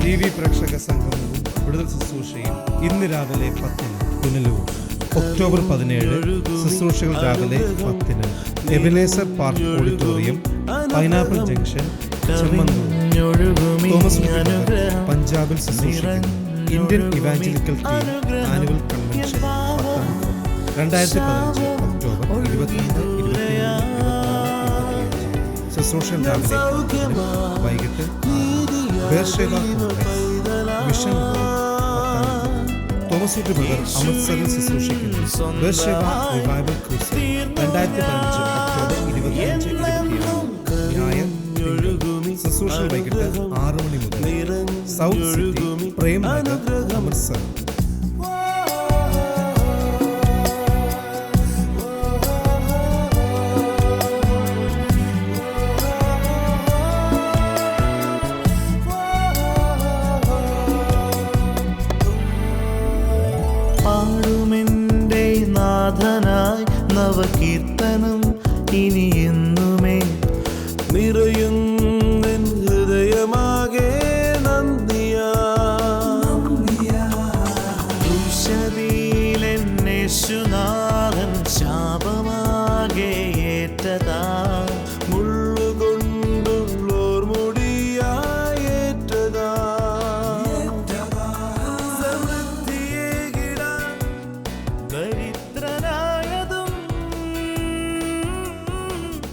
TV പ്രേക്ഷക സംഗമവും വിടുതൽ ശുശ്രൂഷയും ഇന്ന് രാവിലെ 10-ന് പുനലൂർ. ഒക്ടോബർ 17 ശുശ്രൂഷകൾ രാവിലെ 10-ന് Ebenezer park auditorium, pineapple junction, Chemmannur. Thomas പഞ്ചാബിൽ ശുശ്രൂഷിക്കുന്നു. Indian evangelical team annual convention 2015 October 22, 23, 24, 25. ശുശ്രൂഷൻ രാവിലെ വൈകിട്ട് ബേർഷേബ മിഷൻ തോമസ് ബ്രദർ അമൃത്സറിൽ ശുശ്രൂഷിക്കുന്നു. Beersheba revival crusade 2015 October 25, 26. ഞായർ ശുശ്രൂഷ വൈകിട്ട് 6 മണി മുതൽ സൗത്ത് സിറ്റി പ്രേം നഗർ, അമൃത്സർ. പാടുമെൻ്റെ നാഥനായി നവകീർത്തനം ഇനി എന്നുമേ നിറയുന്നെൻ ഹൃദയമാകെ നന്ദിയാ. യേശുനാഥൻ ശാപമാകെ ഏറ്റതാ, മുള്ളുകൊണ്ടുള്ളോർ മുടിയായി ഏറ്റതാ. ദരിദ്രനായതും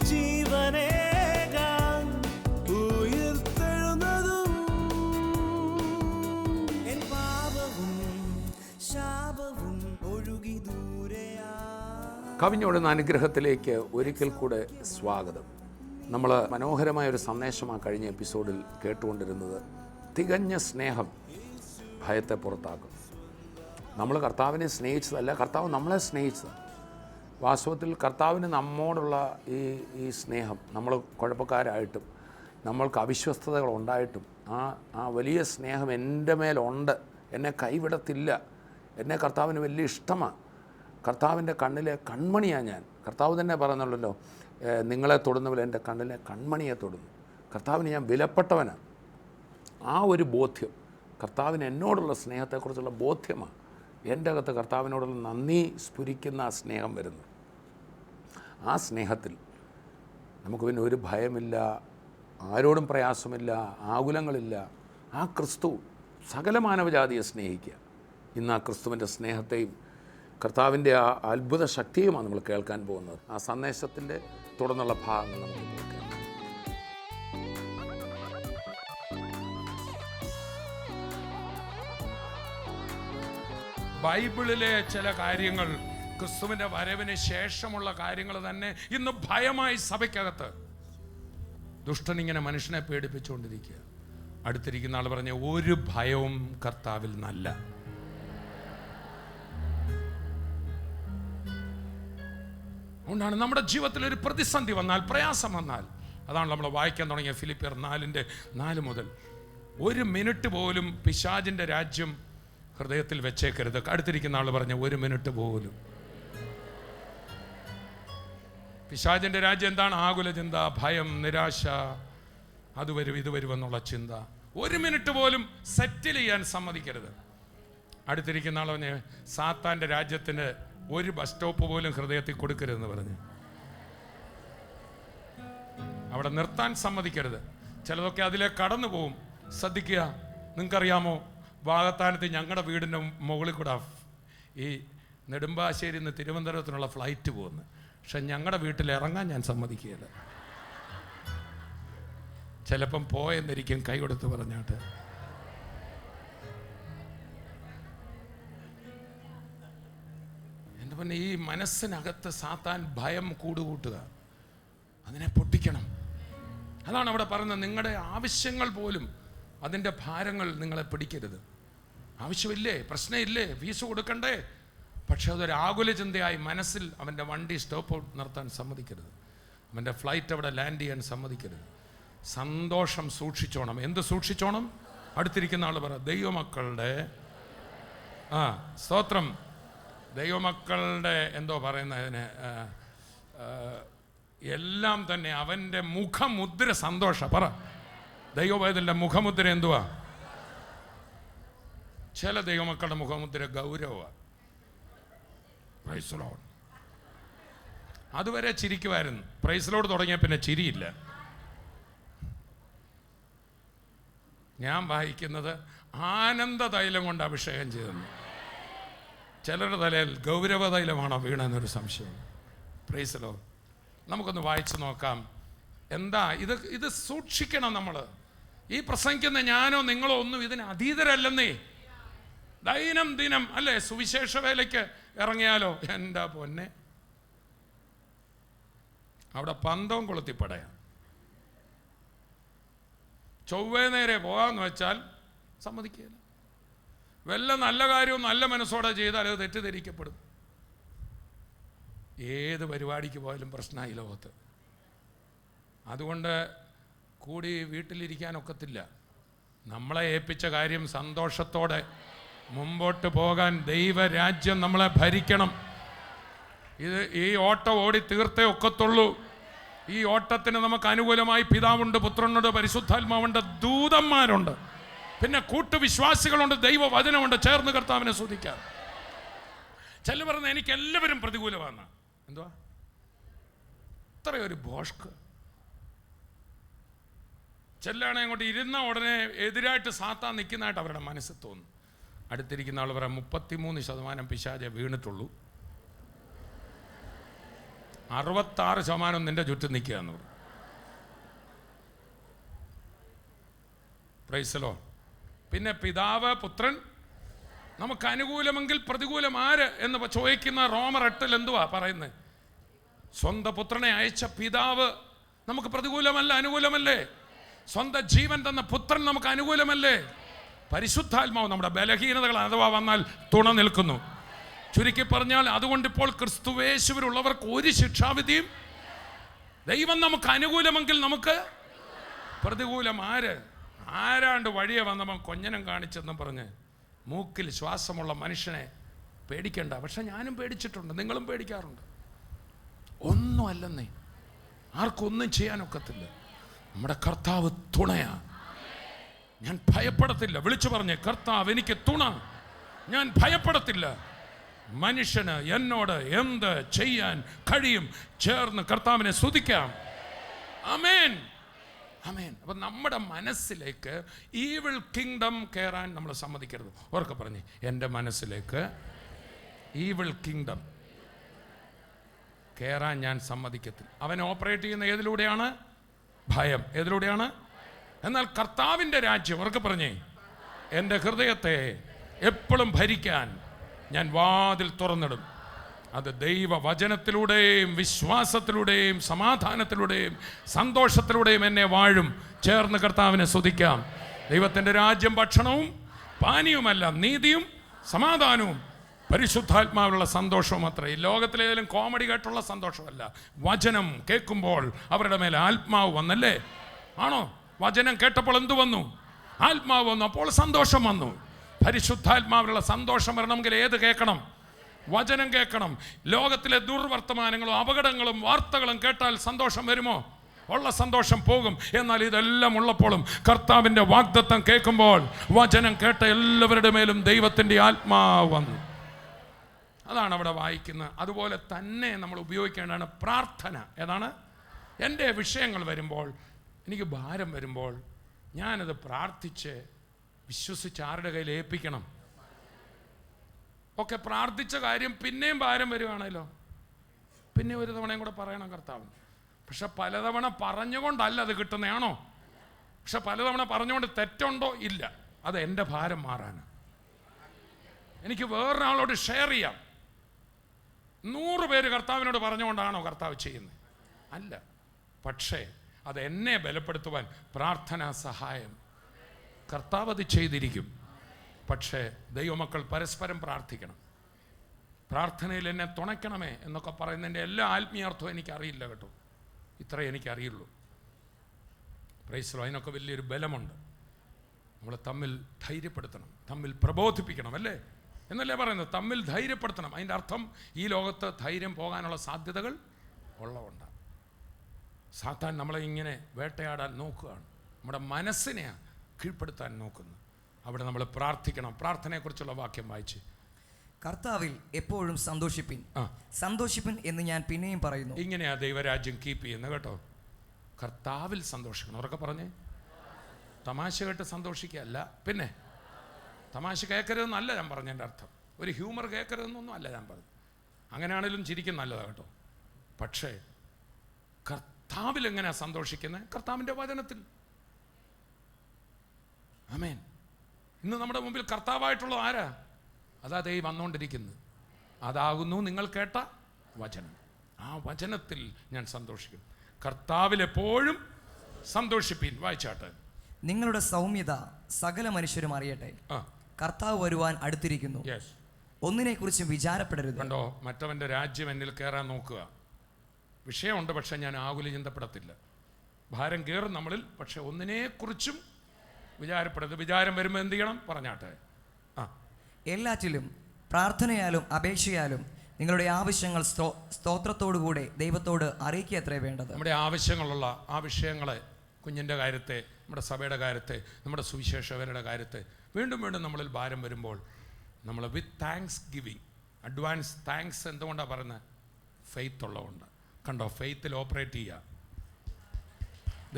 ജീവനേകാൻ ഉയർത്തെഴുന്നതും എൻ പാപവും ശാപവും ഒഴുകി ദൂരെയാ. കവിഞ്ഞൊഴുന്ന അനുഗ്രഹത്തിലേക്ക് ഒരിക്കൽ കൂടെ സ്വാഗതം. നമ്മൾ മനോഹരമായൊരു സന്ദേശമാണ് കഴിഞ്ഞ എപ്പിസോഡിൽ കേട്ടുകൊണ്ടിരുന്നത്. തികഞ്ഞ സ്നേഹം ഭയത്തെ പുറത്താക്കും. നമ്മൾ കർത്താവിനെ സ്നേഹിച്ചതല്ല, കർത്താവ് നമ്മളെ സ്നേഹിച്ചത്. വാസ്തവത്തിൽ കർത്താവിന് നമ്മോടുള്ള ഈ സ്നേഹം, നമ്മൾ കുഴപ്പക്കാരായിട്ടും നമ്മൾക്ക് അവിശ്വസ്തതകൾ ഉണ്ടായിട്ടും ആ വലിയ സ്നേഹം എൻ്റെ മേലുണ്ട്. എന്നെ കൈവിടത്തില്ല. എന്നെ കർത്താവിന് വലിയ ഇഷ്ടമാണ്. കർത്താവിൻ്റെ കണ്ണിലെ കൺമണിയാണ് ഞാൻ. കർത്താവ് തന്നെ പറയുന്നുള്ളല്ലോ, നിങ്ങളെ തൊടുന്നവർ എൻ്റെ കണ്ണിലെ കൺമണിയെ തൊടുന്നു. കർത്താവിന് ഞാൻ വിലപ്പെട്ടവനാണ്. ആ ഒരു ബോധ്യം, കർത്താവിന് എന്നോടുള്ള സ്നേഹത്തെക്കുറിച്ചുള്ള ബോധ്യമാണ് എൻ്റെ അകത്ത് കർത്താവിനോടുള്ള നന്ദി സ്ഫുരിക്കുന്ന ആ സ്നേഹം വരുന്നു. ആ സ്നേഹത്തിൽ നമുക്ക് പിന്നെ ഒരു ഭയമില്ല, ആരോടും പ്രയാസമില്ല, ആകുലങ്ങളില്ല. ആ ക്രിസ്തു സകല മാനവജാതിയെ സ്നേഹിക്കുക. ഇന്ന് ആ ക്രിസ്തുവിൻ്റെ സ്നേഹത്തെയും കർത്താവിൻ്റെ ആ അത്ഭുത ശക്തിയുമാണ് നമ്മൾ കേൾക്കാൻ പോകുന്നത്. ആ സന്ദേശത്തിൻ്റെ തുടർന്നുള്ള ഭാഗങ്ങൾ നമുക്ക് കേൾക്കാം. ബൈബിളിലെ ചില കാര്യങ്ങൾ, ക്രിസ്തുവിൻ്റെ വരവിന് ശേഷമുള്ള കാര്യങ്ങൾ തന്നെ ഇന്ന് ഭയമായി സഭയ്ക്കകത്ത്. ദുഷ്ടനിങ്ങനെ മനുഷ്യനെ പേടിപ്പിച്ചുകൊണ്ടിരിക്കുക. അടുത്തിരിക്കുന്ന ആൾ പറഞ്ഞ ഒരു ഭയവും കർത്താവിൽ നല്ല. അതുകൊണ്ടാണ് നമ്മുടെ ജീവിതത്തിൽ ഒരു പ്രതിസന്ധി വന്നാൽ, പ്രയാസം വന്നാൽ, അതാണ് നമ്മൾ വായിക്കാൻ തുടങ്ങിയ ഫിലിപ്പിയർ 4:4 മുതൽ, ഒരു മിനിറ്റ് പോലും പിശാചിൻ്റെ രാജ്യം ഹൃദയത്തിൽ വെച്ചേക്കരുത്. അടുത്തിരിക്കുന്ന ആൾ പറഞ്ഞ ഒരു മിനിറ്റ് പോലും. പിശാചിൻ്റെ രാജ്യം എന്താണ്? ആകുല ചിന്ത, ഭയം, നിരാശ, അത് വരും ഇത് വരുമെന്നുള്ള ചിന്ത. ഒരു മിനിറ്റ് പോലും സെറ്റിൽ ചെയ്യാൻ സമ്മതിക്കരുത്. അടുത്തിരിക്കുന്ന ആൾ പറഞ്ഞ് സാത്താൻ്റെ രാജ്യത്തിന് ഒരു ബസ് സ്റ്റോപ്പ് പോലും ഹൃദയത്തിൽ കൊടുക്കരുതെന്ന് പറഞ്ഞ് അവിടെ നിർത്താൻ സമ്മതിക്കരുത്. ചിലതൊക്കെ അതിലെ കടന്നു പോവും. ശ്രദ്ധിക്കുക. നിങ്ങൾക്കറിയാമോ, വാകത്താനത്ത് ഞങ്ങളുടെ വീടിൻ്റെ മുകളിൽ കൂടെ ഈ നെടുമ്പാശ്ശേരിയിൽ നിന്ന് തിരുവനന്തപുരത്തിനുള്ള ഫ്ലൈറ്റ് പോകുന്നു. പക്ഷെ ഞങ്ങളുടെ വീട്ടിൽ ഇറങ്ങാൻ ഞാൻ സമ്മതിക്കുകയില്ല. ചിലപ്പം പോയെന്നിരിക്കും കൈ കൊടുത്ത് പറഞ്ഞാട്ട്. എന്താ പറഞ്ഞ, ഈ മനസ്സിനകത്ത് സാത്താൻ ഭയം കൂടുകൂട്ടുക. അതിനെ പൊട്ടിക്കണം. അതാണ് അവിടെ പറയുന്നത്. നിങ്ങളുടെ ആവശ്യങ്ങൾ പോലും, അതിൻ്റെ ഭാരങ്ങൾ നിങ്ങളെ പിടിക്കരുത്. ആവശ്യമില്ലേ, പ്രശ്നമില്ലേ, ഫീസ് കൊടുക്കണ്ടേ, പക്ഷെ അതൊരു ആകുല ചിന്തയായി മനസ്സിൽ അവൻ്റെ വണ്ടി സ്റ്റോപ്പ് ഔട്ട് നിർത്താൻ സമ്മതിക്കരുത്. അവൻ്റെ ഫ്ലൈറ്റ് അവിടെ ലാൻഡ് ചെയ്യാൻ സമ്മതിക്കരുത്. സന്തോഷം സൂക്ഷിച്ചോണം. എന്ത് സൂക്ഷിച്ചോണം? അടുത്തിരിക്കുന്ന ആൾ പറ, ദൈവമക്കളുടെ സ്തോത്രം. ദൈവമക്കളുടെ എന്തോ പറയുന്നതിന് എല്ലാം തന്നെ അവൻ്റെ മുഖമുദ്ര സന്തോഷം. പറ, ദൈവവേദൻ്റെ മുഖമുദ്ര എന്തുവാ? ചില ദൈവമക്കളുടെ മുഖമുദ്ര ഗൗരവമാണ്. Praise Lord. അതുവരെ ചിരിക്കുമായിരുന്നു, പ്രൈസ് ലോർഡ് തുടങ്ങിയ പിന്നെ ചിരിയില്ല. ഞാൻ വായിക്കുന്നത് ആനന്ദ തൈലം കൊണ്ട് അഭിഷേകം ചെയ്തെന്ന്. ചിലരുടെ തലയിൽ ഗൗരവ തൈലമാണോ വീണെന്നൊരു സംശയം. Praise Lord. നമുക്കൊന്ന് വായിച്ചു നോക്കാം. എന്താ ഇത് സൂക്ഷിക്കണം നമ്മൾ. ഈ പ്രസംഗിക്കുന്ന ഞാനോ നിങ്ങളോ ഒന്നും ഇതിന് അതീതരല്ലെന്നേ. ദൈനംദിനം അല്ലേ സുവിശേഷ വേലയ്ക്ക് ഇറങ്ങിയാലോ, എൻ്റെ പൊന്നെ, അവിടെ പന്തവും കൊളുത്തിപ്പടയാം. ചൊവ്വേ നേരെ പോകാമെന്ന് വെച്ചാൽ സമ്മതിക്കില്ല. വല്ല നല്ല കാര്യവും നല്ല മനസ്സോടെ ചെയ്താൽ അത് തെറ്റിദ്ധരിക്കപ്പെടും. ഏത് പരിപാടിക്ക് പോയാലും പ്രശ്നമായി ലോകത്ത്. അതുകൊണ്ട് കൂടി വീട്ടിലിരിക്കാനൊക്കത്തില്ല. നമ്മളെ ഏൽപ്പിച്ച കാര്യം സന്തോഷത്തോടെ മുമ്പോട്ട് പോകാൻ ദൈവരാജ്യം നമ്മളെ ഭരിക്കണം. ഈ ഓട്ടം ഓടി തീർത്തേ ഒക്കത്തുള്ളൂ. ഈ ഓട്ടത്തിന് നമുക്ക് അനുകൂലമായി പിതാവുണ്ട്, പുത്രനുണ്ട്, പരിശുദ്ധാത്മാവുണ്ട്, ദൂതന്മാരുണ്ട്, പിന്നെ കൂട്ടുവിശ്വാസികളുണ്ട്, ദൈവവചനമുണ്ട്. ചേർന്ന് കർത്താവിനെ സ്തുതിക്കാം. ചില പറഞ്ഞ എനിക്ക് എല്ലാവരും പ്രതികൂലമാണ്. എന്തുവാ ഇത്രയൊരു ഭോഷ്ക്ക്? ചെല്ലാണെ അങ്ങോട്ട് ഇരുന്ന ഉടനെ എതിരായിട്ട് സാത്താൻ നിൽക്കുന്നതായിട്ട് അവരുടെ മനസ്സിൽ തോന്നും. അടുത്തിരിക്കുന്ന ആൾ പറയാം 33% പിശാചെ വീണിട്ടുള്ളൂ, 66% നിന്റെ ചുറ്റും നിൽക്കുക എന്ന് പറയും. Praise Lord. പിന്നെ പിതാവ്, പുത്രൻ, നമുക്ക് അനുകൂലമെങ്കിൽ പ്രതികൂലം ആര് എന്ന് ചോദിക്കുന്ന റോമർ 8 എന്തുവാ പറയുന്നത്? സ്വന്തം പുത്രനെ അയച്ച പിതാവ് നമുക്ക് പ്രതികൂലമല്ല, അനുകൂലമല്ലേ? സ്വന്തം ജീവൻ തന്ന പുത്രൻ നമുക്ക് അനുകൂലമല്ലേ? പരിശുദ്ധാത്മാവ് നമ്മുടെ ബലഹീനതകൾ അഥവാ വന്നാൽ തുണ നിൽക്കുന്നു. ചുരുക്കി പറഞ്ഞാൽ അതുകൊണ്ട് ഇപ്പോൾ ക്രിസ്തുവേശുവിലുള്ളവർക്ക് ഒരു ശിക്ഷാവിധിയും. ദൈവം നമുക്ക് അനുകൂലമെങ്കിൽ നമുക്ക് പ്രതികൂലം ആരാണ്ട് വഴിയെ വന്നവൻ കൊഞ്ഞനം കാണിച്ചെന്നും പറഞ്ഞ് മൂക്കിൽ ശ്വാസമുള്ള മനുഷ്യനെ പേടിക്കണ്ട. പക്ഷെ ഞാനും പേടിച്ചിട്ടുണ്ട്, നിങ്ങളും പേടിക്കാറുണ്ട്. ഒന്നും അല്ലെന്നേ, ആർക്കൊന്നും ചെയ്യാനൊക്കത്തില്ല. നമ്മുടെ കർത്താവ് തുണയാ. ഞാൻ ഭയപ്പെടത്തില്ല. വിളിച്ചു പറഞ്ഞേ, കർത്താവ് എനിക്ക് തുണ, ഞാൻ ഭയപ്പെടത്തില്ല. മനുഷ്യന് എന്നോട് എന്ത് ചെയ്യാൻ കഴിയും? ചേർന്ന് കർത്താവിനെ സ്തുതിക്കാം. ആമേൻ, ആമേൻ. അപ്പം നമ്മുടെ മനസ്സിലേക്ക് ഈവിൾ കിങ്ഡം കയറാൻ നമ്മൾ സമ്മതിക്കരുത്. ഓർക്കെ പറഞ്ഞേ, എൻ്റെ മനസ്സിലേക്ക് ഈവിൾ കിങ്ഡം കയറാൻ ഞാൻ സമ്മതിക്കത്തില്ല. അവൻ ഓപ്പറേറ്റ് ചെയ്യുന്ന ഏതിലൂടെയാണ്? ഭയം. ഏതിലൂടെയാണ്? എന്നാൽ കർത്താവിൻ്റെ രാജ്യം, ഉറക്കെ പറഞ്ഞേ, എൻ്റെ ഹൃദയത്തെ എപ്പോഴും ഭരിക്കാൻ ഞാൻ വാതിൽ തുറന്നിടും. അത് ദൈവവചനത്തിലൂടെയും വിശ്വാസത്തിലൂടെയും സമാധാനത്തിലൂടെയും സന്തോഷത്തിലൂടെയും എന്നെ വാഴും. ചേർന്ന് കർത്താവിനെ സ്തുതിക്കാം. ദൈവത്തിൻ്റെ രാജ്യം ഭക്ഷണവും പാനീയവുമല്ല, നീതിയും സമാധാനവും പരിശുദ്ധാത്മാവിലുള്ള സന്തോഷവും അത്ര. ഈ ലോകത്തിലേതെങ്കിലും കോമഡി കേട്ടുള്ള സന്തോഷമല്ല. വചനം കേൾക്കുമ്പോൾ അവരുടെ മേലെ ആത്മാവ് വന്നല്ലേ? ആണോ? വചനം കേട്ടപ്പോൾ എന്തു വന്നു? ആത്മാവ് വന്നു. അപ്പോൾ സന്തോഷം വന്നു. പരിശുദ്ധാത്മാവിലുള്ള സന്തോഷം വരണമെങ്കിൽ ഏത് കേൾക്കണം? വചനം കേൾക്കണം. ലോകത്തിലെ ദുർവർത്തമാനങ്ങളും അപകടങ്ങളും വാർത്തകളും കേട്ടാൽ സന്തോഷം വരുമോ? ഉള്ള സന്തോഷം പോകും. എന്നാൽ ഇതെല്ലാം ഉള്ളപ്പോഴും കർത്താവിൻ്റെ വാഗ്ദത്തം കേൾക്കുമ്പോൾ വചനം കേട്ട എല്ലാവരുടെ മേലും ദൈവത്തിൻ്റെ ആത്മാവ് വന്നു. അതാണ് അവിടെ വായിക്കുന്നത്. അതുപോലെ തന്നെ നമ്മൾ ഉപയോഗിക്കേണ്ടതാണ് പ്രാർത്ഥന. ഏതാണ്? എൻ്റെ വിഷയങ്ങൾ വരുമ്പോൾ, എനിക്ക് ഭാരം വരുമ്പോൾ ഞാനത് പ്രാർത്ഥിച്ച് വിശ്വസിച്ച് ആരുടെ കയ്യിൽ ഏൽപ്പിക്കണം? ഒക്കെ പ്രാർത്ഥിച്ച കാര്യം പിന്നെയും ഭാരം വരുവാണല്ലോ, പിന്നെ ഒരു തവണയും കൂടെ പറയണം കർത്താവ്. പക്ഷെ പലതവണ പറഞ്ഞുകൊണ്ടല്ല അത് കിട്ടുന്നതാണോ? പക്ഷെ പലതവണ പറഞ്ഞുകൊണ്ട് തെറ്റുണ്ടോ? ഇല്ല. അത് എൻ്റെ ഭാരം മാറാനാണ്. എനിക്ക് വേറൊരാളോട് ഷെയർ ചെയ്യാം. 100 പേര് കർത്താവിനോട് പറഞ്ഞുകൊണ്ടാണോ കർത്താവ് ചെയ്യുന്നത്? അല്ല. പക്ഷേ അത് എന്നെ ബലപ്പെടുത്തുവാൻ പ്രാർത്ഥനാ സഹായം കർത്താവ് അത് ചെയ്തിരിക്കും. പക്ഷേ ദൈവമക്കൾ പരസ്പരം പ്രാർത്ഥിക്കണം. പ്രാർത്ഥനയിൽ എന്നെ തുണയ്ക്കണമേ എന്നൊക്കെ പറയുന്നതിൻ്റെ എല്ലാ ആത്മീയാർത്ഥവും എനിക്കറിയില്ല കേട്ടോ. ഇത്രേ എനിക്കറിയുള്ളൂ. Praise Lord. അതിനൊക്കെ വലിയൊരു ബലമുണ്ട്. നമ്മൾ തമ്മിൽ ധൈര്യപ്പെടുത്തണം, തമ്മിൽ പ്രബോധിപ്പിക്കണം, അല്ലേ? എന്നല്ലേ പറയുന്നത്. തമ്മിൽ ധൈര്യപ്പെടുത്തണം. അതിൻ്റെ അർത്ഥം ഈ ലോകത്ത് ധൈര്യം പോകാനുള്ള സാധ്യതകൾ ഉള്ളതുകൊണ്ടാണ്. സാത്താൻ നമ്മളെ ഇങ്ങനെ വേട്ടയാടാൻ നോക്കുകയാണ്. നമ്മുടെ മനസ്സിനെ കീഴ്പ്പെടുത്താൻ നോക്കുന്നു. അവിടെ നമ്മൾ പ്രാർത്ഥിക്കണം. പ്രാർത്ഥനയെക്കുറിച്ചുള്ള വാക്യം വായിച്ച്, കർത്താവിൽ എപ്പോഴും സന്തോഷിപ്പിൻ, സന്തോഷിപ്പിൻ എന്ന് ഞാൻ പിന്നെയും പറയുന്നു. ഇങ്ങനെയാ ദൈവരാജ്യം കീപ്പ് ചെയ്യുന്നത് കേട്ടോ. കർത്താവിൽ സന്തോഷിക്കണം. ഉറക്കെ പറഞ്ഞേ. തമാശ കേട്ട് സന്തോഷിക്കുകയല്ല. പിന്നെ തമാശ കേൾക്കരുതെന്നല്ല ഞാൻ പറഞ്ഞതിൻ്റെ അർത്ഥം. ഒരു ഹ്യൂമർ കേൾക്കരുതെന്നൊന്നും അല്ല ഞാൻ പറഞ്ഞു. അങ്ങനെയാണെങ്കിലും ചിരിക്കും നല്ലതാണ് കേട്ടോ. പക്ഷേ കർത്താവിൽ എങ്ങനെയാണ് സന്തോഷിക്കുന്നത്? കർത്താവിൻ്റെ വചനത്തിൽ. ആമേൻ. ഇന്ന് നമ്മുടെ മുമ്പിൽ കർത്താവായിട്ടുള്ളത് ആരാ? അതാ ദൈവം വന്നുകൊണ്ടിരിക്കുന്നത്. അതാകുന്നു നിങ്ങൾ കേട്ട വചനം. ആ വചനത്തിൽ ഞാൻ സന്തോഷിക്കും. കർത്താവിൽ എപ്പോഴും സന്തോഷിപ്പീൻ. വായിച്ചാട്ടെ. നിങ്ങളുടെ സൗമ്യത സകല മനുഷ്യരും അറിയട്ടെ. കർത്താവ് വരുവാൻ അടുത്തിരിക്കുന്നു. ഒന്നിനെക്കുറിച്ചും വിചാരപ്പെടരുത്. കണ്ടോ, മറ്റവൻ്റെ രാജ്യം എന്നിൽ കയറാൻ നോക്കുക. വിഷയമുണ്ട്, പക്ഷെ ഞാൻ ആകുല ചിന്തപ്പെടത്തില്ല. ഭാരം കയറും നമ്മളിൽ, പക്ഷെ ഒന്നിനെക്കുറിച്ചും വിചാരപ്പെടരുത്. വിചാരം വരുമ്പോൾ എന്ത് ചെയ്യണം? പറഞ്ഞാട്ടെ. എല്ലാറ്റിലും പ്രാർത്ഥനയാലും അപേക്ഷയാലും നിങ്ങളുടെ ആവശ്യങ്ങൾ സ്തോത്രത്തോടുകൂടെ ദൈവത്തോട് അറിയിക്കുക അത്രേ വേണ്ടത്. നമ്മുടെ ആവശ്യങ്ങളുള്ള ആ വിഷയങ്ങളെ, കുഞ്ഞിൻ്റെ കാര്യത്തെ, നമ്മുടെ സഭയുടെ കാര്യത്തെ, നമ്മുടെ സുവിശേഷകരുടെ കാര്യത്തെ വീണ്ടും വീണ്ടും നമ്മളിൽ ഭാരം വരുമ്പോൾ നമ്മൾ വിത്ത് താങ്ക്സ് ഗിവിങ്, അഡ്വാൻസ് താങ്ക്സ് എന്തുകൊണ്ടാണ് പറയുന്നത്? ഫെയ്ത്ത് ഉള്ളതുകൊണ്ട്. കണ്ടോ, ഫെയ്ത്തിൽ ഓപ്പറേറ്റ് ചെയ്യുക.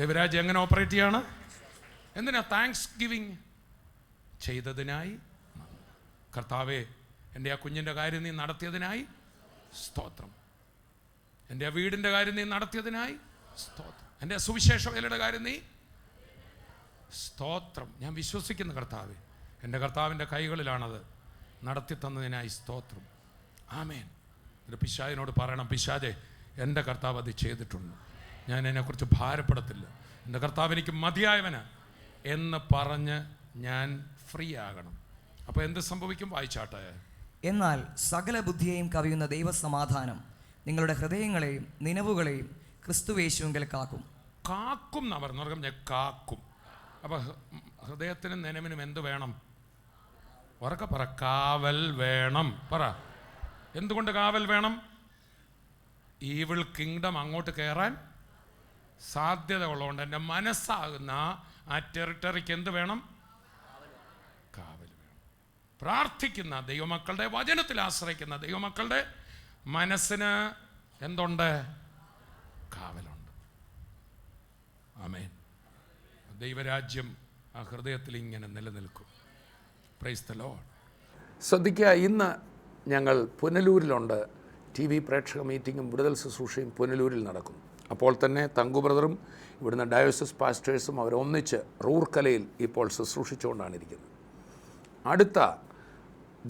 ദൈവരാജ്യം എങ്ങനെ ഓപ്പറേറ്റ് ചെയ്യാണ്? എന്തിനാ താങ്ക്സ് ഗിവിങ്? ചെയ്തതിനായി കർത്താവേ, എൻ്റെ ആ കുഞ്ഞിൻ്റെ കാര്യം നീ നടത്തിയതിനായി സ്തോത്രം. എൻ്റെ ആ വീടിൻ്റെ കാര്യം നീ നടത്തിയതിനായി സ്തോത്രം. എൻ്റെ സുവിശേഷ വേലയുടെ കാര്യം നീ സ്തോത്രം. ഞാൻ വിശ്വസിക്കുന്നു കർത്താവേ, എൻ്റെ കർത്താവിൻ്റെ കൈകളിലാണത്. നടത്തി തന്നതിനായി സ്തോത്രം. ആമേൻ. ഒരു പിശാചിനോട് പറയണം, പിശാചേ, എൻ്റെ കർത്താവ് അത് ചെയ്തിട്ടുണ്ട്, ഞാൻ അതിനെക്കുറിച്ച് ഭാരപ്പെടത്തില്ല, എൻ്റെ കർത്താവ് എനിക്ക് മതിയായവന് എന്ന് പറഞ്ഞ് ഞാൻ ഫ്രീ ആകണം. അപ്പോൾ എന്ത് സംഭവിക്കും? വായിച്ചാട്ടെ. എന്നാൽ സകല ബുദ്ധിയെയും കവിയുന്ന ദൈവസമാധാനം നിങ്ങളുടെ ഹൃദയങ്ങളെയും നിലവുകളെയും ക്രിസ്തുവേശുവിൽ കാക്കും. കാക്കും എന്നാ പറഞ്ഞു. ഞാൻ കാക്കും. അപ്പോൾ ഹൃദയത്തിനും നിലവിനും എന്ത് വേണം? ഉറക്കെ പറ. കാവൽ വേണം. പറ. എന്തുകൊണ്ട് കാവൽ വേണം? ഈവിൾ കിങ്ഡം അങ്ങോട്ട് കയറാൻ സാധ്യത ഉള്ളതുകൊണ്ട് എൻ്റെ മനസ്സാകുന്ന ആ ടെറിട്ടറിക്ക് എന്ത് വേണം? കാവൽ വേണം. പ്രാർത്ഥിക്കുന്ന ദൈവമക്കളുടെ, വചനത്തിൽ ആശ്രയിക്കുന്ന ദൈവമക്കളുടെ മനസ്സിന് എന്തുണ്ട്? കാവലുണ്ട്. ആമേൻ. ദൈവരാജ്യം ആ ഹൃദയത്തിൽ ഇങ്ങനെ നിലനിൽക്കും. Praise the Lord. ശ്രദ്ധിക്കുക, ഇന്ന് ഞങ്ങൾ പുനലൂരിലുണ്ട്. TV പ്രേക്ഷക മീറ്റിങ്ങും വിടുതൽ ശുശ്രൂഷയും പുനലൂരിൽ നടക്കും. അപ്പോൾ തന്നെ തങ്കു ബ്രദറും ഇവിടുന്ന് ഡയോസിസ് പാസ്റ്റേഴ്സും അവരൊന്നിച്ച് റൂർക്കലയിൽ ഇപ്പോൾ ശുശ്രൂഷിച്ചുകൊണ്ടാണ് ഇരിക്കുന്നത്. അടുത്ത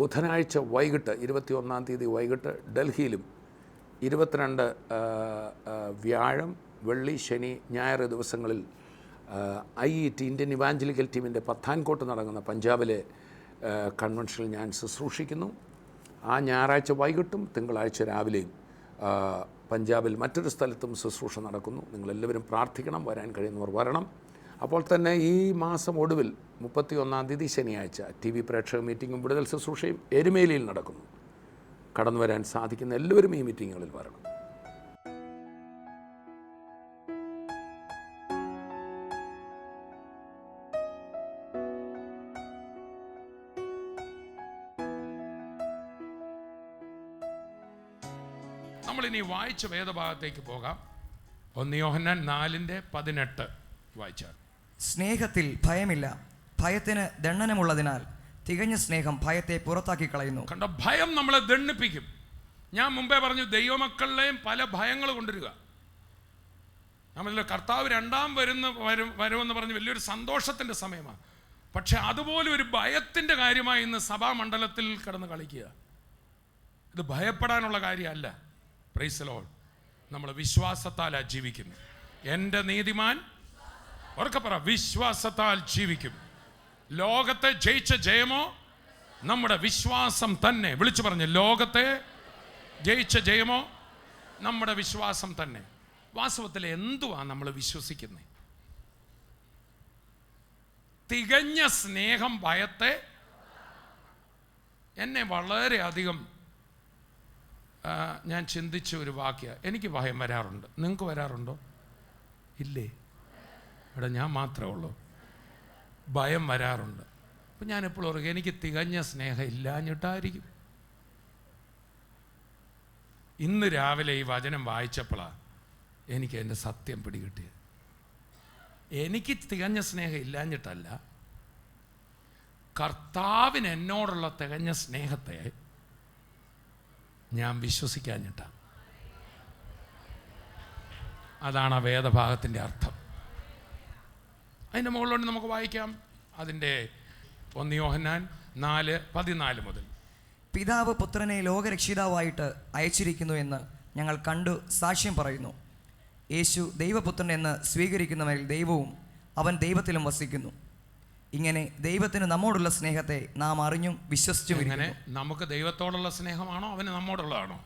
ബുധനാഴ്ച വൈകിട്ട് 21-ാം തീയതി വൈകിട്ട് ഡൽഹിയിലും, 22 വ്യാഴം, വെള്ളി, ശനി, ഞായർ ദിവസങ്ങളിൽ IET ഇന്ത്യൻ ഇവാഞ്ചലിക്കൽ ടീമിൻ്റെ പത്താൻകോട്ട് നടക്കുന്ന പഞ്ചാബിലെ കൺവെൻഷനിൽ ഞാൻ ശുശ്രൂഷിക്കുന്നു. ആ ഞായറാഴ്ച വൈകിട്ടും തിങ്കളാഴ്ച രാവിലെയും പഞ്ചാബിൽ മറ്റൊരു സ്ഥലത്തും ശുശ്രൂഷ നടക്കുന്നു. നിങ്ങളെല്ലാവരും പ്രാർത്ഥിക്കണം, വരാൻ കഴിയുന്നവർ വരണം. അപ്പോൾ തന്നെ ഈ മാസം ഒടുവിൽ 31-ാം തീയതി ശനിയാഴ്ച TV പ്രേക്ഷക മീറ്റിങ്ങും വിടുതൽ ശുശ്രൂഷയും എരുമേലിയിൽ നടക്കുന്നു. കടന്നു വരാൻ സാധിക്കുന്ന എല്ലാവരും ഈ മീറ്റിങ്ങുകളിൽ വരണം. നമ്മളിനി വായിച്ച വേദഭാഗത്തേക്ക് പോകാം. 1 യോഹന്നാൻ 4:18 വായിച്ചാൽ. സ്നേഹത്തിൽ ഭയമില്ല, ഭയത്തിന് ദണ്ഡനമുള്ളതിനാൽ തികഞ്ഞ സ്നേഹം ഭയത്തെ പുറത്താക്കി കളയുന്നു. കണ്ടോ, ഭയം നമ്മളെ ദണ്ഡിപ്പിക്കും. ഞാൻ മുമ്പേ പറഞ്ഞു, ദൈവമക്കളുടെയും പല ഭയങ്ങൾ കൊണ്ടുവരിക. നമ്മളല്ല, കർത്താവ് രണ്ടാം വരുമെന്ന് പറഞ്ഞ് വലിയൊരു സന്തോഷത്തിൻ്റെ സമയമാണ്. പക്ഷെ അതുപോലെ ഒരു ഭയത്തിൻ്റെ കാര്യമായി ഇന്ന് സഭാമണ്ഡലത്തിൽ കിടന്ന് കളിക്കുക. ഇത് ഭയപ്പെടാനുള്ള കാര്യമല്ല. Praise the Lord. നമ്മൾ വിശ്വാസത്താലാണ് ജീവിക്കുന്നത്. എൻ്റെ നീതിമാൻ, ഉറക്കെ പറ, വിശ്വാസത്താൽ ജീവിക്കും. ലോകത്തെ ജയിച്ച ജയമോ നമ്മുടെ വിശ്വാസം തന്നെ. വിളിച്ചു പറഞ്ഞു, ലോകത്തെ ജയിച്ച ജയമോ നമ്മുടെ വിശ്വാസം തന്നെ. വാസ്തവത്തിൽ എന്തുവാ നമ്മൾ വിശ്വസിക്കുന്നത്? തികഞ്ഞ സ്നേഹം ഭയത്തെ എന്നെ വളരെയധികം ഞാൻ ചിന്തിച്ച ഒരു വാക്യ. എനിക്ക് ഭയം വരാറുണ്ട്. നിങ്ങൾക്ക് വരാറുണ്ടോ? ഇല്ലേ? ഇവിടെ ഞാൻ മാത്രമേ ഉള്ളൂ. ഭയം വരാറുണ്ട്. അപ്പം ഞാനെപ്പോഴും ഓർക്കും എനിക്ക് തികഞ്ഞ സ്നേഹം ഇല്ലാഞ്ഞിട്ടായിരിക്കും. ഇന്ന് രാവിലെ ഈ വചനം വായിച്ചപ്പോഴാണ് എനിക്ക് എൻ്റെ സത്യം പിടികിട്ടിയത്. എനിക്ക് തികഞ്ഞ സ്നേഹം ഇല്ലാഞ്ഞിട്ടല്ല, കർത്താവിന് എന്നോടുള്ള തികഞ്ഞ സ്നേഹത്തെ ഞാൻ വിശ്വസിക്കാഞ്ഞിട്ടാണ്. അതാണ് ആ വേദഭാഗത്തിൻ്റെ അർത്ഥം. അതിൻ്റെ മുകളിലോട്ട് നമുക്ക് വായിക്കാം. അതിൻ്റെ 1 യോഹന്നാൻ 4:14 മുതൽ. പിതാവ് പുത്രനെ ലോകരക്ഷിതാവായിട്ട് അയച്ചിരിക്കുന്നു എന്ന് ഞങ്ങൾ കണ്ടു സാക്ഷ്യം പറയുന്നു. യേശു ദൈവപുത്രൻ എന്ന് സ്വീകരിക്കുന്നവരിൽ ദൈവവും അവൻ ദൈവത്തിലും വസിക്കുന്നു. ഇങ്ങനെ ദൈവത്തിന് നമ്മോടുള്ള സ്നേഹത്തെ നാം അറിഞ്ഞും വിശ്വസിച്ചും. ഇങ്ങനെ നമുക്ക് ദൈവത്തോടുള്ള സ്നേഹമാണോ അവന് നമ്മോടുള്ളതാണോ?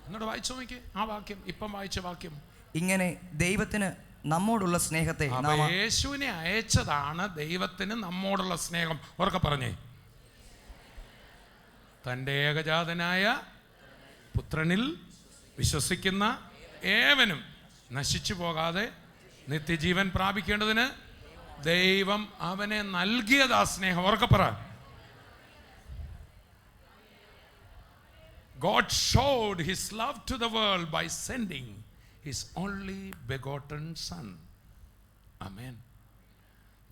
എന്നോട് വായിച്ചു നോക്കി ആ വാക്യം, ഇപ്പം വായിച്ച വാക്യം. ഇങ്ങനെ ദൈവത്തിന് നമ്മോടുള്ള സ്നേഹത്തെ യേശുവിനെ അയച്ചതാണ് ദൈവത്തിന് നമ്മോടുള്ള സ്നേഹം. ഉറക്കെ പറഞ്ഞേ. തൻ്റെ ഏകജാതനായ പുത്രനിൽ വിശ്വസിക്കുന്ന ഏവനും നശിച്ചു പോകാതെ നിത്യജീവൻ പ്രാപിക്കേണ്ടതിന് ദൈവം അവനെ നൽകിയതാ സ്നേഹം. ഉറക്കെ പറ. God showed his love to the world by sending his only begotten son. Amen.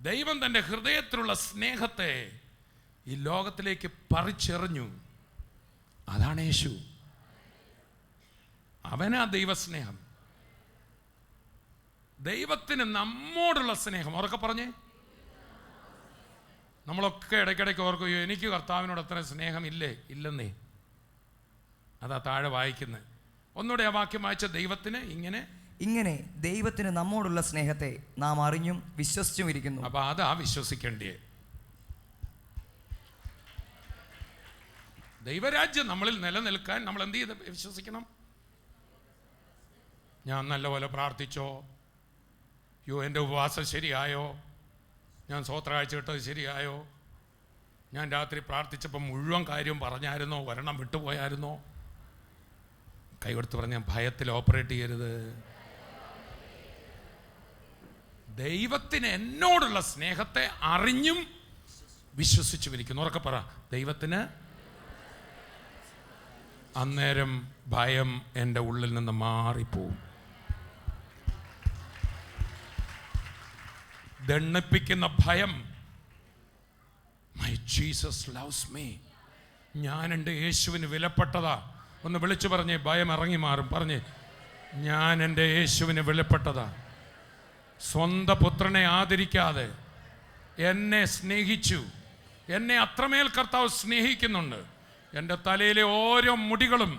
ദൈവം തൻ്റെ ഹൃദയത്തിലുള്ള സ്നേഹത്തെ ഈ ലോകത്തിലേക്ക് പറിച്ചെറിഞ്ഞു. അതാണ് യേശു. അവനാ ദൈവസ്നേഹം. ദൈവത്തിന് നമ്മോടുള്ള സ്നേഹം. ഉറക്കെ പറഞ്ഞേ. നമ്മളൊക്കെ ഇടയ്ക്കിടയ്ക്ക് ഓർക്കുകയോ എനിക്ക് കർത്താവിനോട് അത്ര സ്നേഹമില്ലേ? ഇല്ലെന്നേ. അതാ താഴെ വായിക്കുന്നത്. ഒന്നുകൂടെ ആ വാക്യം വായിച്ച. ദൈവത്തിന് ഇങ്ങനെ ദൈവത്തിന് നമ്മോടുള്ള സ്നേഹത്തെ നാം അറിഞ്ഞും വിശ്വസിച്ചും ഇരിക്കുന്നു. അപ്പൊ അതാ വിശ്വസിക്കേണ്ടേ. ദൈവരാജ്യം നമ്മളിൽ നിലനിൽക്കാൻ നമ്മൾ എന്ത് ചെയ്ത് വിശ്വസിക്കണം? ഞാൻ നല്ലപോലെ പ്രാർത്ഥിച്ചോ? എൻ്റെ ഉപവാസം ശരിയായോ? ഞാൻ സ്വോത്രകാഴ്ച ഇട്ടത് ശരിയായോ? ഞാൻ രാത്രി പ്രാർത്ഥിച്ചപ്പോൾ മുഴുവൻ കാര്യവും പറഞ്ഞായിരുന്നോ? ഒരെണ്ണം വിട്ടുപോയായിരുന്നോ? കൈകൊടുത്ത് പറഞ്ഞ ഭയത്തിൽ ഓപ്പറേറ്റ് ചെയ്യരുത്. ദൈവത്തിന് എന്നോടുള്ള സ്നേഹത്തെ അറിഞ്ഞും വിശ്വസിച്ചു ഇരിക്കുന്നു. ഉറക്കെ പറ. ദൈവത്തിന് അന്നേരം ഭയം എൻ്റെ ഉള്ളിൽ നിന്ന് മാറിപ്പോവും. ദണ്ണിപ്പിക്കുന്ന ഭയം. My Jesus loves me. ഞാൻ എൻ്റെ യേശുവിന് വിലപ്പെട്ടതാ. ഒന്ന് വിളിച്ചു പറഞ്ഞേ. ഭയം ഇറങ്ങി മാറും. പറഞ്ഞേ, ഞാൻ എൻ്റെ യേശുവിന് വിലപ്പെട്ടതാ. സ്വന്തം പുത്രനെ ആദരിക്കാതെ എന്നെ സ്നേഹിച്ചു. എന്നെ അത്രമേൽ കർത്താവ് സ്നേഹിക്കുന്നുണ്ട്. എൻ്റെ തലയിലെ ഓരോ മുടികളും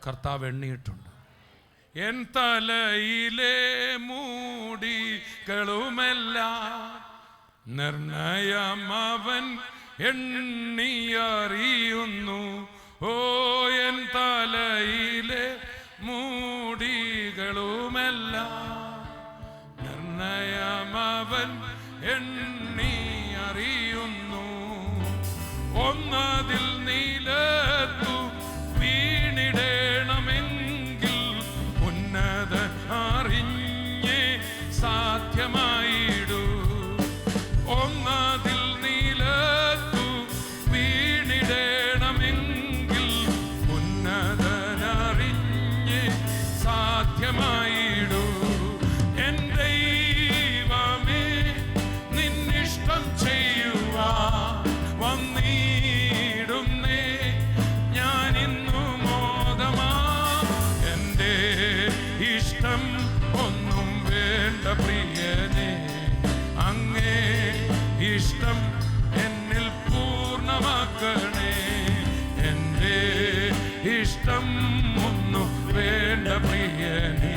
കർത്താവ് എണ്ണിയിട്ടുണ്ട്. എൻ തലയിലെ മൂടികളുമെല്ലാം നിർണയം അവൻ എണ്ണിയറിയുന്നു. ഓ എൻ തലയിലെ മൂടികളുമെല്ലാം നിർണയം അവൻ എണ്ണിയറിയുന്നു. ഒന്നതിൽ നീലത്തു വീണിടണമെങ്കിൽ ഉന്നത അറിഞ്ഞേ സാധ്യമായിടൂ. ഒന്നതിൽ നീലത്തു വീണിടണമെങ്കിൽ ഉന്നതനറിഞ്ഞേ സാധ്യമായിടൂ. എൻ ദൈവമേ നിന്നിഷ്ടം ചെയ്യുവാൻ വന്നിടുന്നേ ഞാൻ ഇന്നു മോദമാ. എൻ്റെ ഇഷ്ടം ഒന്നും വേണ്ട പ്രിയനേ, അങ്ങേ ഇഷ്ടം എന്നിൽ പൂർണ്ണമാക്കണേ. എൻ്റെ ഇഷ്ടം ഒന്നും വേണ്ട പ്രിയനേ,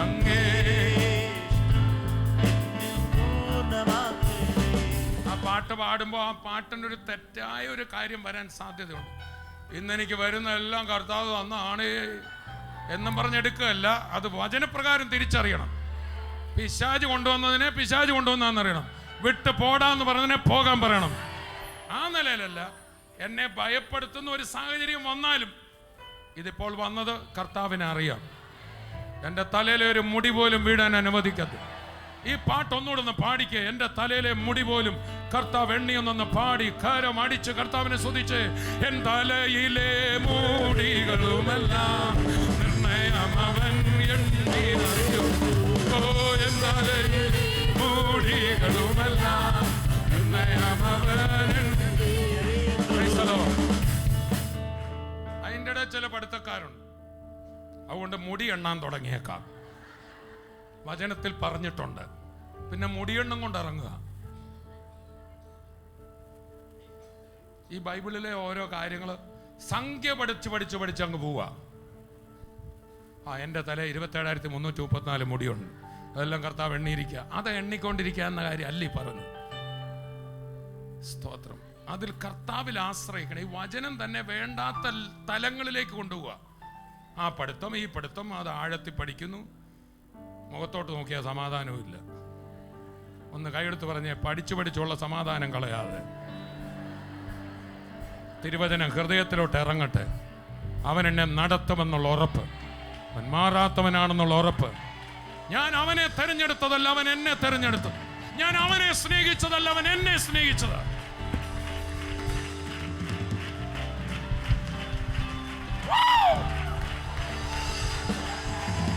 അങ്ങേ ആ പാട്ട് പാടുമ്പോൾ ആ പാട്ടിൻ്റെ ഒരു തെറ്റായ ഒരു കാര്യം വരാൻ സാധ്യതയുണ്ട്. ഇന്നെനിക്ക് വരുന്ന എല്ലാം കർത്താവ് തന്നാണ് എന്നും പറഞ്ഞെടുക്കുകയല്ല. അത് വചനപ്രകാരം തിരിച്ചറിയണം. പിശാച് കൊണ്ടുവന്നതിനെ പിശാച് കൊണ്ടുവന്നാന്നറിയണം. വിട്ട് പോടാന്ന് പറഞ്ഞതിനെ പോകാൻ പറയണം. ആ നിലയിലല്ല. എന്നെ ഭയപ്പെടുത്തുന്ന ഒരു സാഹചര്യം വന്നാലും, ഇതിപ്പോൾ വന്നത് കർത്താവിനെ അറിയാം. എൻ്റെ തലയിലെ ഒരു മുടി പോലും വീഴാൻ അനുവദിക്കത്തില്ല. ഈ പാട്ടൊന്നുകൂടെ ഒന്ന് പാടിക്കേ. എൻ്റെ തലയിലെ മുടി പോലും കർത്താവ് എണ്ണിയൊന്നൊന്ന് പാടി കരം അടിച്ച് കർത്താവിനെ സ്തുതിച്ച്. എൻ തലയിലെ മുടികളുമെല്ലാം നിർണയം അവൻ എണ്ണി അറിയും. ഓ എൻ തലയിലെ മുടികളുമെല്ലാം നിർണയം അവൻ എണ്ണി. അതിൻ്റെ ഇടയിൽ ചില പഠിത്തക്കാരുണ്ട്, അതുകൊണ്ട് മുടി എണ്ണാൻ തുടങ്ങിയേക്കാം. വചനത്തിൽ പറഞ്ഞിട്ടുണ്ട്. പിന്നെ മുടിയെണ്ണം കൊണ്ട് ഇറങ്ങുക. ഈ ബൈബിളിലെ ഓരോ കാര്യങ്ങൾ സംഖ്യ പഠിച്ച് അങ്ങ് പോവുക. എൻ്റെ തല 27,334 മുടിയുണ്ട്, അതെല്ലാം കർത്താവ് എണ്ണിയിരിക്കുക. അത് എണ്ണിക്കൊണ്ടിരിക്കുക എന്ന കാര്യം അല്ല ഈ പറഞ്ഞു. സ്തോത്രം. അതിൽ കർത്താവിൽ ആശ്രയിക്കണം. ഈ വചനം തന്നെ വേണ്ടാത്ത തലങ്ങളിലേക്ക് കൊണ്ടുപോവുക. ആ പഠിത്തം ഈ പഠിത്തം അത് ആഴത്തിൽ പഠിക്കുന്നു, മുഖത്തോട്ട് നോക്കിയാൽ സമാധാനവും ഇല്ല. ഒന്ന് കൈയെടുത്ത് പറഞ്ഞേ, പഠിച്ചുള്ള സമാധാനം കളയാതെ തിരുവചനം ഹൃദയത്തിലോട്ട് ഇറങ്ങട്ടെ. അവൻ എന്നെ നടത്തുമെന്നുള്ള ഉറപ്പ്, അവൻ മാറാത്തവനാണെന്നുള്ള ഉറപ്പ്. ഞാൻ അവനെ തെരഞ്ഞെടുത്തതല്ല, അവൻ എന്നെ തെരഞ്ഞെടുത്തു. ഞാൻ അവനെ സ്നേഹിച്ചതല്ല, അവൻ എന്നെ സ്നേഹിച്ചത്.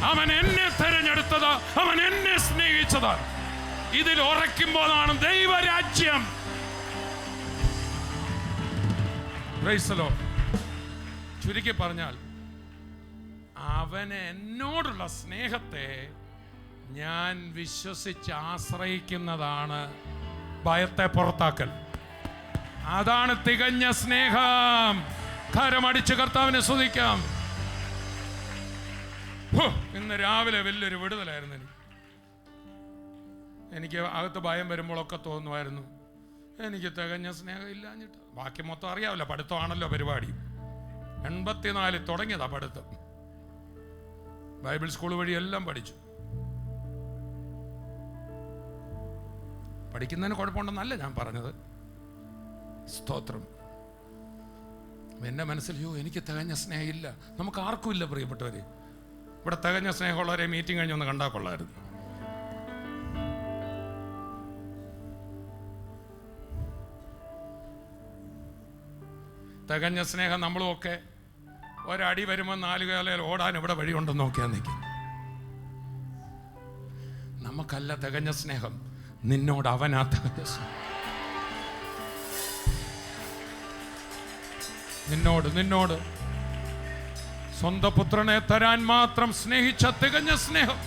അവൻ എന്നെ തെരഞ്ഞെടുത്തത്, അവൻ എന്നെ സ്നേഹിച്ചത്. ഇതിൽ ഉറയ്ക്കുമ്പോഴാണ് ദൈവരാജ്യം. ചുരുക്കി പറഞ്ഞാൽ, അവന് എന്നോടുള്ള സ്നേഹത്തെ ഞാൻ വിശ്വസിച്ച് ആശ്രയിക്കുന്നതാണ് ഭയത്തെ പുറത്താക്കൽ. അതാണ് തികഞ്ഞ സ്നേഹം. കരമടിച്ച് കർത്താവിനെ സ്തുതിക്കാം. ഇന്ന് രാവിലെ വലിയൊരു വിടുതലായിരുന്നു. എനിക്ക് അകത്ത് ഭയം വരുമ്പോഴൊക്കെ തോന്നുമായിരുന്നു, എനിക്ക് തികഞ്ഞ സ്നേഹം ഇല്ലാഞ്ഞിട്ട്. ബാക്കി മൊത്തം അറിയാമല്ലോ, പഠിത്തമാണല്ലോ പരിപാടി. 84 തുടങ്ങിയതാ പഠിത്തം. ബൈബിൾ സ്കൂൾ വഴി എല്ലാം പഠിച്ചു. പഠിക്കുന്നതിന് കുഴപ്പമുണ്ടെന്നല്ല ഞാൻ പറഞ്ഞത്. സ്തോത്രം. എൻ്റെ മനസ്സിൽ എനിക്ക് തികഞ്ഞ സ്നേഹമില്ല. നമുക്ക് ആർക്കും ഇല്ല പ്രിയപ്പെട്ടവർ. ഇവിടെ തികഞ്ഞ സ്നേഹമുള്ളവരെ മീറ്റിംഗ് കഴിഞ്ഞൊന്ന് കണ്ടാൽ കൊള്ളായിരുന്നു. തികഞ്ഞ സ്നേഹം നമ്മളുമൊക്കെ ഒരടി വരുമ്പോൾ 4 കാലയിൽ ഓടാൻ ഇവിടെ വഴിയുണ്ടെന്ന് നോക്കിയാൽ നിൽക്കും. നമുക്കല്ല തികഞ്ഞ സ്നേഹം, നിന്നോട് അവനാ തികഞ്ഞ സ്നേഹം. നിന്നോട് സ്വന്തം പുത്രനെ തരാൻ മാത്രം സ്നേഹിച്ച തികഞ്ഞ സ്നേഹം.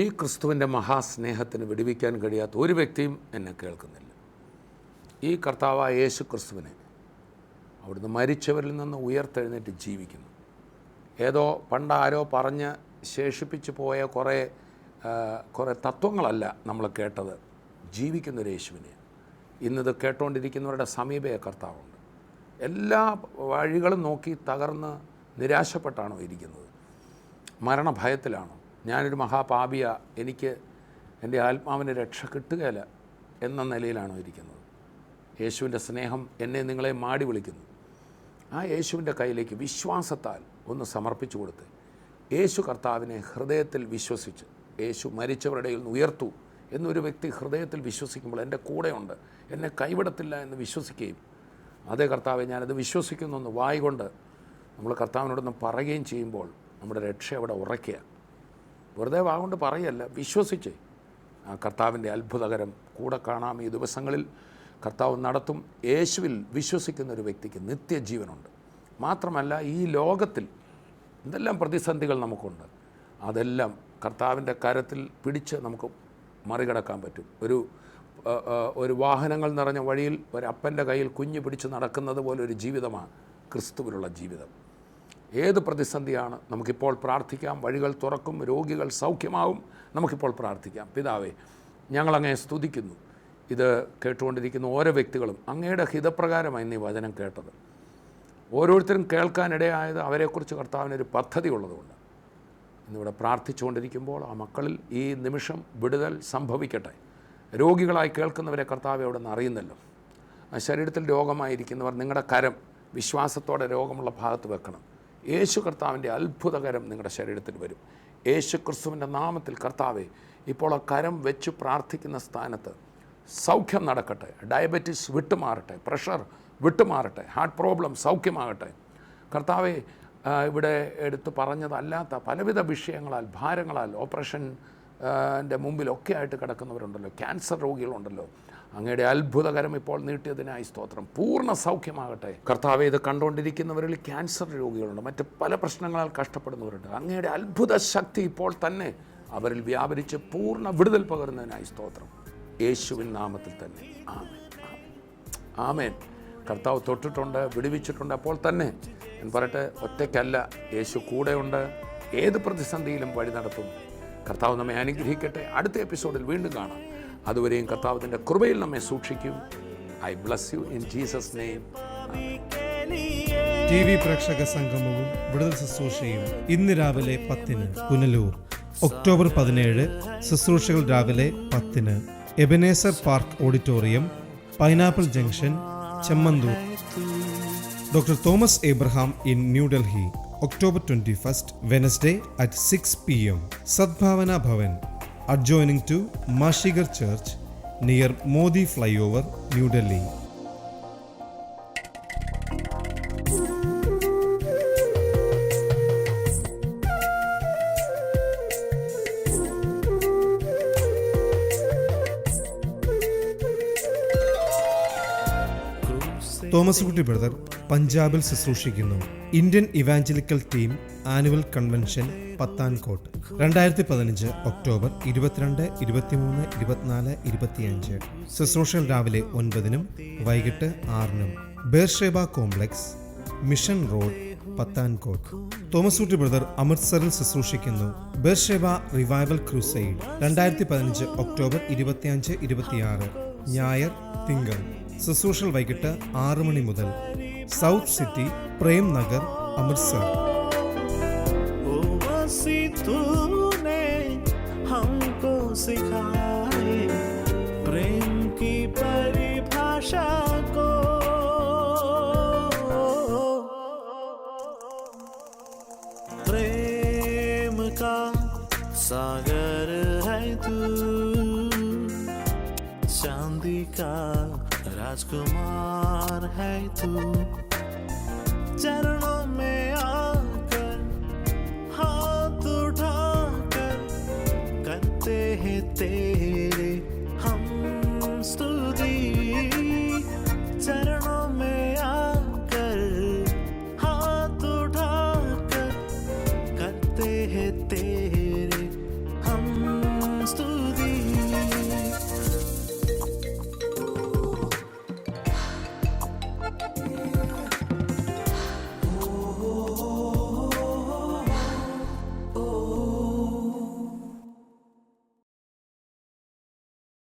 ഈ ക്രിസ്തുവിൻ്റെ മഹാസ്നേഹത്തിന് വിടുവിക്കാൻ കഴിയാത്ത ഒരു വ്യക്തിയും എന്നെ കേൾക്കുന്നില്ല. ഈ കർത്താവായ യേശു ക്രിസ്തുവിനെ അവിടുന്ന് മരിച്ചവരിൽ നിന്ന് ഉയർത്തെഴുന്നേറ്റ് ജീവിക്കുന്നു. ഏതോ പണ്ടാരോ പറഞ്ഞ് ശേഷിപ്പിച്ചു പോയ കുറേ തത്വങ്ങളല്ല നമ്മൾ കേട്ടത്. ജീവിക്കുന്നൊരു യേശുവിനെ ഇന്നിത് കേട്ടുകൊണ്ടിരിക്കുന്നവരുടെ സമീപയെ കർത്താവുണ്ട്. എല്ലാ വഴികളും നോക്കി തകർന്ന് നിരാശപ്പെട്ടാണോ ഇരിക്കുന്നത്? മരണഭയത്തിലാണോ? ഞാനൊരു മഹാപാപിയ, എനിക്ക് എൻ്റെ ആത്മാവിന് രക്ഷ കിട്ടുകയില്ല എന്ന നിലയിലാണോ ഇരിക്കുന്നത്? യേശുവിൻ്റെ സ്നേഹം എന്നെ നിങ്ങളെ മാടി വിളിക്കുന്നു. ആ യേശുവിൻ്റെ കയ്യിലേക്ക് വിശ്വാസത്താൽ ഒന്ന് സമർപ്പിച്ചു കൊടുത്ത്, യേശു കർത്താവിനെ ഹൃദയത്തിൽ വിശ്വസിച്ച്, യേശു മരിച്ചവരുടെ നിന്ന് ഉയർത്തു എന്നൊരു വ്യക്തി ഹൃദയത്തിൽ വിശ്വസിക്കുമ്പോൾ എൻ്റെ കൂടെയുണ്ട്, എന്നെ കൈവിടത്തില്ല എന്ന് വിശ്വസിക്കുകയും, അതേ കർത്താവെ ഞാനത് വിശ്വസിക്കുന്നു എന്ന് വായികൊണ്ട് നമ്മൾ കർത്താവിനോടൊന്ന് പറയുകയും ചെയ്യുമ്പോൾ നമ്മുടെ രക്ഷ അവിടെ ഉറയ്ക്കുക. വെറുതെ വാഗൊണ്ട് പറയല്ല, വിശ്വസിച്ച് ആ കർത്താവിൻ്റെ അത്ഭുതകരം കൂടെ കാണാം. ഈ ദിവസങ്ങളിൽ കർത്താവ് നടത്തും. യേശുവിൽ വിശ്വസിക്കുന്ന ഒരു വ്യക്തിക്ക് നിത്യജീവനുണ്ട്. മാത്രമല്ല, ഈ ലോകത്തിൽ എന്തെല്ലാം പ്രതിസന്ധികൾ നമുക്കുണ്ട്, അതെല്ലാം കർത്താവിൻ്റെ കരത്തിൽ പിടിച്ച് നമുക്ക് മറികടക്കാൻ പറ്റും. ഒരു വാഹനങ്ങൾ നിറഞ്ഞ വഴിയിൽ ഒരപ്പൻ്റെ കയ്യിൽ കുഞ്ഞ് പിടിച്ച് നടക്കുന്നത് പോലെ ഒരു ജീവിതമാണ് ക്രിസ്തുവിലുള്ള ജീവിതം. ഏത് പ്രതിസന്ധിയാണ്, നമുക്കിപ്പോൾ പ്രാർത്ഥിക്കാം. വഴികൾ തുറക്കും, രോഗികൾ സൗഖ്യമാവും. നമുക്കിപ്പോൾ പ്രാർത്ഥിക്കാം. പിതാവേ, ഞങ്ങളങ്ങേ സ്തുതിക്കുന്നു. ഇത് കേട്ടുകൊണ്ടിരിക്കുന്ന ഓരോ വ്യക്തികളും അങ്ങയുടെ ഹിതപ്രകാരമായി നീ വചനം കേട്ടത്. ഓരോരുത്തരും കേൾക്കാനിടയായത് അവരെക്കുറിച്ച് കർത്താവിനൊരു പദ്ധതി ഉള്ളതുകൊണ്ട് ഇന്നിവിടെ പ്രാർത്ഥിച്ചുകൊണ്ടിരിക്കുമ്പോൾ ആ മക്കളിൽ ഈ നിമിഷം വിടുതൽ സംഭവിക്കട്ടെ. രോഗികളായി കേൾക്കുന്നവരെ കർത്താവ് അവിടെ നിന്ന് അറിയുന്നല്ലോ. ശരീരത്തിൽ രോഗമായിരിക്കുന്നവർ നിങ്ങളുടെ കരം വിശ്വാസത്തോടെ രോഗമുള്ള ഭാഗത്ത് വെക്കണം. യേശു കർത്താവിൻ്റെ അത്ഭുതകരം നിങ്ങളുടെ ശരീരത്തിൽ വരും. യേശു ക്രിസ്തുവിൻ്റെ നാമത്തിൽ കർത്താവെ, ഇപ്പോൾ ആ കരം വെച്ച് പ്രാർത്ഥിക്കുന്ന സ്ഥാനത്ത് സൗഖ്യം നടക്കട്ടെ. ഡയബറ്റീസ് വിട്ടുമാറട്ടെ, പ്രഷർ വിട്ടുമാറട്ടെ, ഹാർട്ട് പ്രോബ്ലം സൗഖ്യമാകട്ടെ. കർത്താവെ, ഇവിടെ എടുത്തു പറഞ്ഞതല്ലാത്ത പലവിധ വിഷയങ്ങളാൽ, ഭാരങ്ങളാൽ, ഓപ്പറേഷൻ്റെ മുമ്പിലൊക്കെ ആയിട്ട് കിടക്കുന്നവരുണ്ടല്ലോ, ക്യാൻസർ രോഗികളുണ്ടല്ലോ, അങ്ങയുടെ അത്ഭുതകരം ഇപ്പോൾ നീട്ടിയതിനായി സ്തോത്രം. പൂർണ്ണ സൗഖ്യമാകട്ടെ. കർത്താവെ, ഇത് കണ്ടുകൊണ്ടിരിക്കുന്നവരിൽ ക്യാൻസർ രോഗികളുണ്ട്, മറ്റ് പല പ്രശ്നങ്ങളാൽ കഷ്ടപ്പെടുന്നവരുണ്ട്. അങ്ങയുടെ അത്ഭുത ശക്തി ഇപ്പോൾ തന്നെ അവരിൽ വ്യാപരിച്ച് പൂർണ്ണ വിടുതൽ പകരുന്നതിനായി സ്തോത്രം. യേശുവിൻ നാമത്തിൽ തന്നെ ആമേൻ, ആമേൻ. കർത്താവ് തൊട്ടിട്ടുണ്ട്, വിടുവിച്ചിട്ടുണ്ട്. അപ്പോൾ തന്നെ ഞാൻ പറയട്ടെ, ഒറ്റയ്ക്കല്ല, യേശു കൂടെയുണ്ട്. ഏത് പ്രതിസന്ധിയിലും വഴി നടത്തും. കർത്താവ് നമ്മെ അനുഗ്രഹിക്കട്ടെ. അടുത്ത എപ്പിസോഡിൽ വീണ്ടും കാണാം. അതുവരെയും കർത്താവിൻ്റെ കൃപയിൽ നമ്മെ സൂക്ഷിക്കും. I bless you in Jesus name. TV പ്രേക്ഷക സംഗമവും വിടുതൽ ശുശ്രൂഷയും ഇന്ന് രാവിലെ 10-ന് പുനലൂർ. ഒക്ടോബർ 17 ശുശ്രൂഷകൾ രാവിലെ 10-ന് Ebenezer park auditorium, pineapple junction, Chemmanthur. Doctor Thomas Abraham in New Delhi. October 21st, Wednesday at 6 p.m. Sadbhavana Bhavan, adjoining to Mashigar Church, near Modi Flyover, New Delhi. Thomas Kutty brother പഞ്ചാബിൽ ശുശ്രൂഷിക്കുന്നു. Indian evangelical team annual convention Pathankot 2015 October 22, 23, 24, 25. ശുശ്രൂഷകൾ രാവിലെ 9-നും വൈകിട്ട് 6-നും. Beersheba complex, mission road, Pathankot. Thomas Kutty brother അമൃത്സറിൽ ശുശ്രൂഷിക്കുന്നു. Beersheba revival crusade 2015 October 25, 26. ഞായർ, തിങ്കൾ. ശുശ്രൂഷകൾ വൈകിട്ട് 6 മണി മുതൽ. South city, Prem Nagar, Amritsar. तूने हमको सिखाए प्रेम की परिभाषा को, प्रेम का सागर है तू, चांदी का राजकुमार है तू, चरणों में आकर हाथ उठाकर करते हैं तेरे हम स्तुति, चरणों में आकर हाथ उठाकर करते हैं तेरे